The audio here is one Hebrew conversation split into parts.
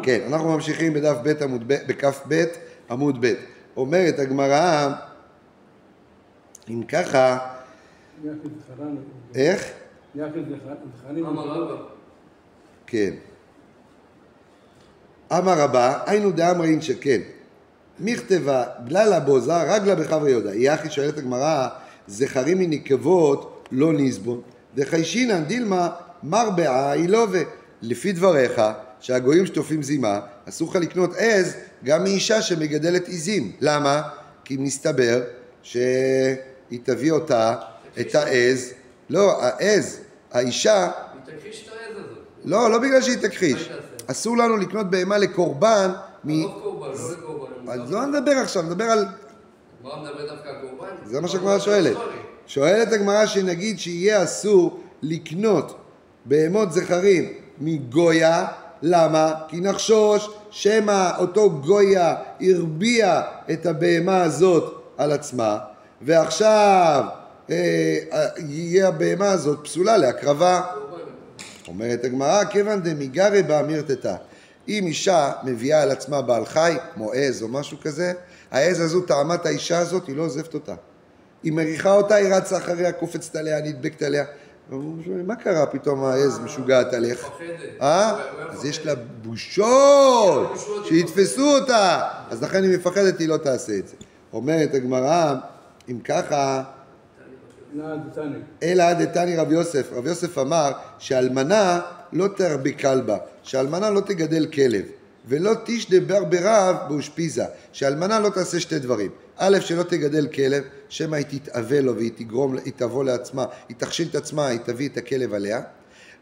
כן, אנחנו ממשיכים בדף ב' עמוד ב', בכף ב' עמוד ב'. אומרת הגמרא, אם ככה, איך? כן. אמר רבא, היינו דאמרין שכן. מכתבה, גללה בוזה, רגלה בחברי יהודה. יחי שואלת הגמרא, זכרים מנקבות לא נסבון. דחיישינן דילמה מרבעה אילובה. לפי דבריך, שהגויים שטופים זימה, אסור לך לקנות עז גם מאישה שמגדלת עזים. למה? כי מסתבר שהיא תביא אותה, את העז. לא, העז, האישה... היא תכחיש את העז הזאת. לא בגלל שהיא תכחיש. אסור לנו לקנות בהמה לקורבן לא קורבן, לא לקורבן. אז לא נדבר עכשיו, נדבר על... מה מדבר דווקא הקורבן? זה מה שהגמרא שואלת. שואלת הגמרא שנגיד שיהיה אסור לקנות בהמות זכרים מגויה. למה? כי נחשוש שמא אותו גויה הרביע את הבהמה הזאת על עצמה, ועכשיו יהיה הבהמה הזאת פסולה להקרבה. אומרת הגמרא, כיוון דמיגרי בה מירתתה. אם אישה מביאה על עצמה בעל חי, כמו עז או משהו כזה, העז הזו טעמת האישה הזאת, היא לא עוזבת אותה. היא מריחה אותה, היא רצה אחריה, קופצת עליה, נדבקת עליה. מה קרה פתאום העז משוגעת עליך? אז יש לה בושות שיתפסו אותה, אז לכן היא מפחדת, היא לא תעשה את זה. אומרת הגמרא, אם ככה, אלא דתני רב יוסף. רב יוסף אמר שאלמנה לא תרבי כלבה, שאלמנה לא תגדל כלב, ולא תשדבר ברב באושפיזה, שאלמנה לא תעשה שתי דברים. א', שלא תגדל כלב, שמא היא תתאווה לו והיא תבוא לעצמה, היא תכשיל את עצמה, היא תביא את הכלב עליה.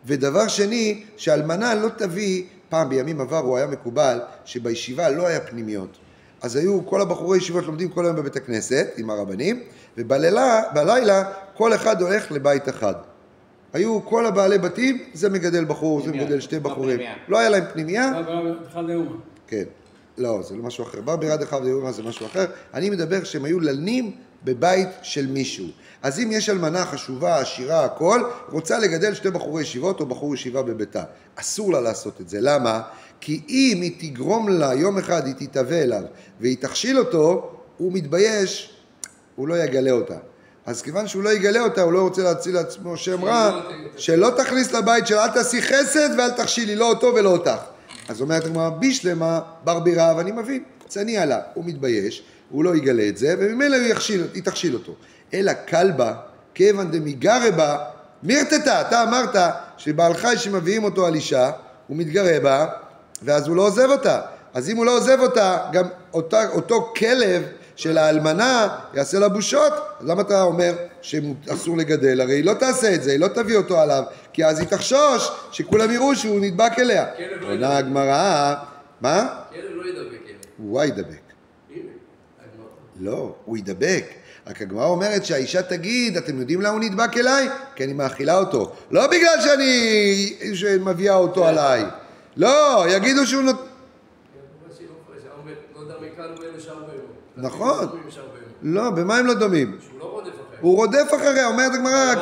ודבר שני, שאלמנה לא תביא, פעם בימים עברו היה מקובל שבישיבה לא היה פנימיות. אז היו כל הבחורי ישיבות לומדים כל היום בבית הכנסת עם הרבנים, ובלילה כל אחד הולך לבית אחד. היו כל הבעלי בתים, זה מגדל בחור, זה מגדל שתי בחורים. לא היה להם פנימיה. אחד ליומה. כן. לא, זה לא משהו אחר. בר בירד אחד ליומה זה משהו אחר. אני מדבר שהם היו לנים בבית של מישהו. אז אם יש אלמנה חשובה, עשירה, הכל, רוצה לגדל שתי בחורי ישיבות או בחור ישיבה בביתה. אסור לה לעשות את זה. למה? כי אם היא תגרום לה, יום אחד היא תתאווה אליו, והיא תכשיל אותו, הוא מתבייש, הוא לא יגלה אותה. אז כיוון שהוא לא יגלה אותה, הוא לא רוצה להציל לעצמו שם רע, שלא תכניס לבית שלה, אל תעשי חסד ואל תכשילי, לא אותו ולא אותך. אז אומרת הגמרא, בישלמה בר בירה, ואני מבין, צניע לה, הוא מתבייש, הוא לא יגלה את זה, וממילא היא תכשיל אותו. אלא כלבה, כיוון דמיגרה בה, מירתתה, אתה אמרת שבעל חי שמביאים אותו על אישה, הוא מתגרה בה, ואז הוא לא עוזב אותה. אז אם הוא לא עוזב אותה, גם אותו כלב של האלמנה יעשה לה בושות, אז למה אתה אומר שאסור לגדל? הרי היא לא תעשה את זה, היא לא תביא אותו עליו, כי אז היא תחשוש שכולם יראו שהוא נדבק אליה. עונה הגמרא, מה? כלב לא ידבק. הוא ידבק. לא, הוא ידבק. רק הגמרא אומרת שהאישה תגיד, אתם יודעים למה הוא נדבק אליי? כי אני מאכילה אותו. לא בגלל שאני מביאה אותו עליי. לא, יגידו שהוא נכון. לא, במה הם לא דומים? הוא רודף אחריה, אומרת הגמרא,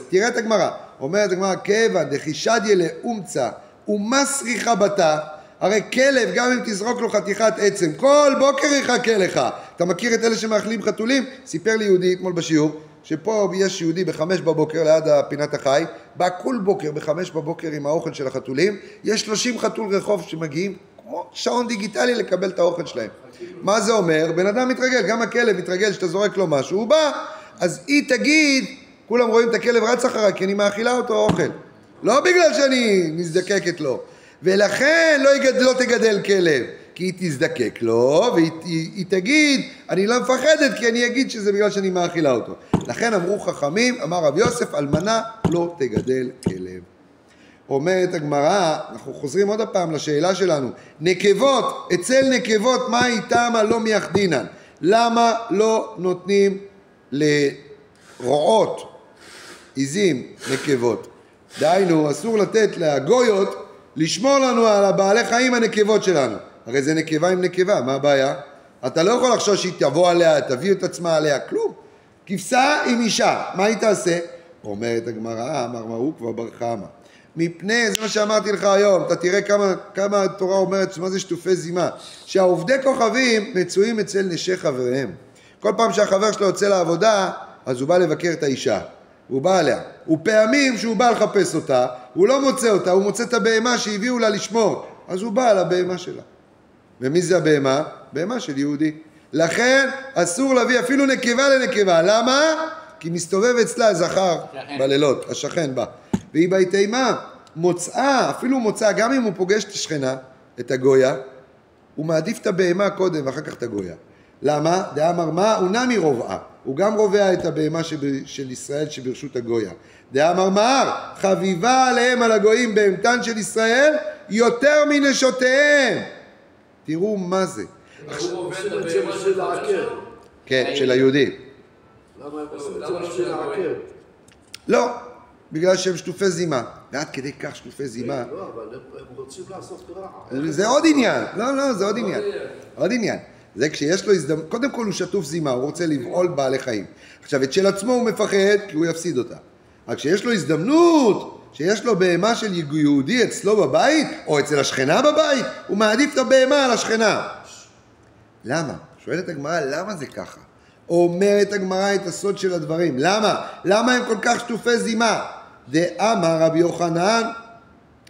תראה את הגמרא, אומרת הגמרא, כיוון דחישדיה לאומצה ומסריחה בתה, הרי כלב, גם אם תזרוק לו חתיכת עצם, כל בוקר יחכה לך. אתה מכיר את אלה שמאכלים חתולים? סיפר לי יהודי אתמול בשיעור, שפה יש יהודי ב5 בבוקר ליד פינת החי, בא כל בוקר ב5 בבוקר עם האוכל של החתולים, יש 30 חתול רחוב שמגיעים, כמו שעון דיגיטלי לקבל את האוכל שלהם. מה זה אומר? בן אדם מתרגל, גם הכלב מתרגל שאתה זורק לו משהו, הוא בא, אז היא תגיד, כולם רואים את הכלב רץ אחריי, כי אני מאכילה אותו אוכל. לא בגלל שאני נזדקקת לו. ולכן לא תגדל כלב, כי היא תזדקק לו, והיא תגיד, אני לא מפחדת, כי אני אגיד שזה בגלל שאני מאכילה אותו. לכן אמרו חכמים, אמר רב יוסף, אלמנה לא תגדל כלב. אומרת הגמרא, אנחנו חוזרים עוד הפעם לשאלה שלנו, נקבות, אצל נקבות מה איתם הלא מייחדינן? למה לא נותנים לרועות, עיזים, נקבות? דהיינו, אסור לתת לגויות לשמור לנו על הבעלי חיים הנקבות שלנו. הרי זה נקבה עם נקבה, מה הבעיה? אתה לא יכול לחשוב שהיא תבוא עליה, תביא את עצמה עליה, כלום. כבשה עם אישה, מה היא תעשה? אומרת הגמרא, אמר מרו כבר בר חמא. מפני, זה מה שאמרתי לך היום, אתה תראה כמה התורה אומרת, מה זה שטופי זימה, שהעובדי כוכבים מצויים אצל נשי חבריהם. כל פעם שהחבר שלו יוצא לעבודה, אז הוא בא לבקר את האישה, הוא בא עליה. ופעמים שהוא בא לחפש אותה, הוא לא מוצא אותה, הוא מוצא את הבהמה שהביאו לה לשמור, אז הוא בא על הבהמה שלה. ומי זה הבהמה? בהמה של יהודי. לכן אסור להביא אפילו נקבה לנקבה. למה? כי מסתובב אצלה זכר בלילות, השכן בא. והיא בהתאימה, מוצאה, אפילו מוצאה, גם אם הוא פוגש את השכנה, את הגויה, הוא מעדיף את הבהמה קודם ואחר כך את הגויה. למה? דאמר מה? הוא נמי רובעה. הוא גם רובע את הבהמה של ישראל שברשות הגויה. דאמר מה? חביבה עליהם על הגויים בהמתן של ישראל יותר מנשותיהם. תראו מה זה. הוא עובד את הבהמה של העקר. כן, של היהודי. למה הם עושים את זה בשביל העקר? לא, בגלל שהם שטופי זימה. ועד כדי כך שטופי זימה. לא, אבל הם רוצים לעשות רע. זה עוד עניין. לא, זה עוד עניין. עוד עניין. זה כשיש לו הזדמנות, קודם כל הוא שטוף זימה, הוא רוצה לבעול בעלי חיים. עכשיו, את של עצמו הוא מפחד כי הוא יפסיד אותה. רק כשיש לו הזדמנות, שיש לו בהמה של יהודי אצלו בבית, או אצל השכנה בבית, הוא מעדיף את הבהמה על השכנה. למה? שואלת הגמרא, למה זה ככה? אומרת הגמרא את הסוד של הדברים. למה? למה הם כל כך שטופי זימה? דאמר רבי יוחנן,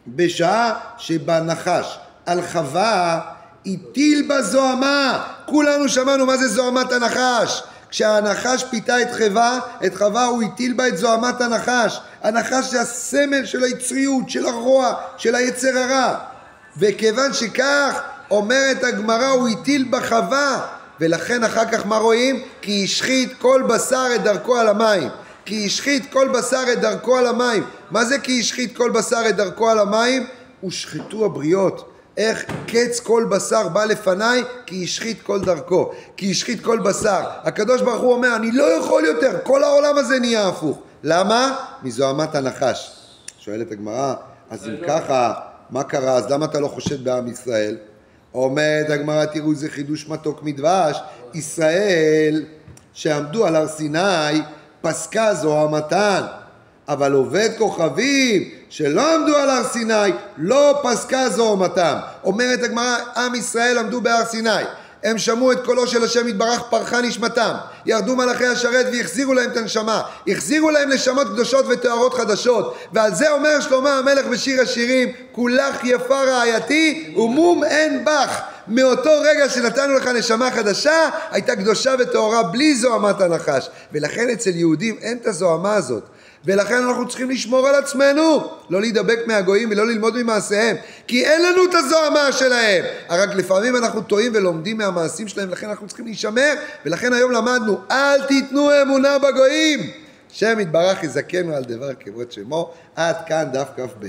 בשעה שבה נחש על חווה, הטיל בה זוהמה. כולנו שמענו מה זה זוהמת הנחש. כשהנחש פיתה את חווה הוא הטיל בה את זוהמת הנחש. הנחש זה הסמל של היצריות, של הרוע, של היצר הרע. וכיוון שכך אומרת הגמרא הוא הטיל בה חווה, ולכן אחר כך מה רואים? כי השחית כל בשר את דרכו על המים. כי השחית כל בשר את דרכו על המים. מה זה כי השחית כל בשר את דרכו על המים? ושחטו הבריות. איך קץ כל בשר בא לפניי? כי השחית כל דרכו, כי השחית כל בשר. הקדוש ברוך הוא אומר, אני לא יכול יותר, כל העולם הזה נהיה הפוך. למה? מזוהמת הנחש. שואלת הגמרא, אז אם ככה, מה קרה? אז למה אתה לא חושד בעם ישראל? אומרת הגמרא, תראו איזה חידוש מתוק מדבש. ישראל שעמדו על הר סיני פסקה זוהמתן, אבל עובד כוכבים שלא עמדו על הר סיני לא פסקה זוהמתם. אומרת הגמרא, עם ישראל עמדו בהר סיני, הם שמעו את קולו של השם יתברך, פרחה נשמתם, ירדו מלאכי השרת והחזירו להם את הנשמה, החזירו להם נשמות קדושות ותוארות חדשות. ועל זה אומר שלמה המלך בשיר השירים, כולך יפה רעייתי ומום אין בך. מאותו רגע שנתנו לך נשמה חדשה, הייתה קדושה וטהורה בלי זוהמת הנחש. ולכן אצל יהודים אין את הזוהמה הזאת, ולכן אנחנו צריכים לשמור על עצמנו, לא להידבק מהגויים ולא ללמוד ממעשיהם, כי אין לנו את הזוהמה שלהם. רק לפעמים אנחנו טועים ולומדים מהמעשים שלהם, לכן אנחנו צריכים להישמר. ולכן היום למדנו, אל תיתנו אמונה בגויים. שם יתברך יזכנו על דבר כבוד שמו. עד כאן דף כ"ב.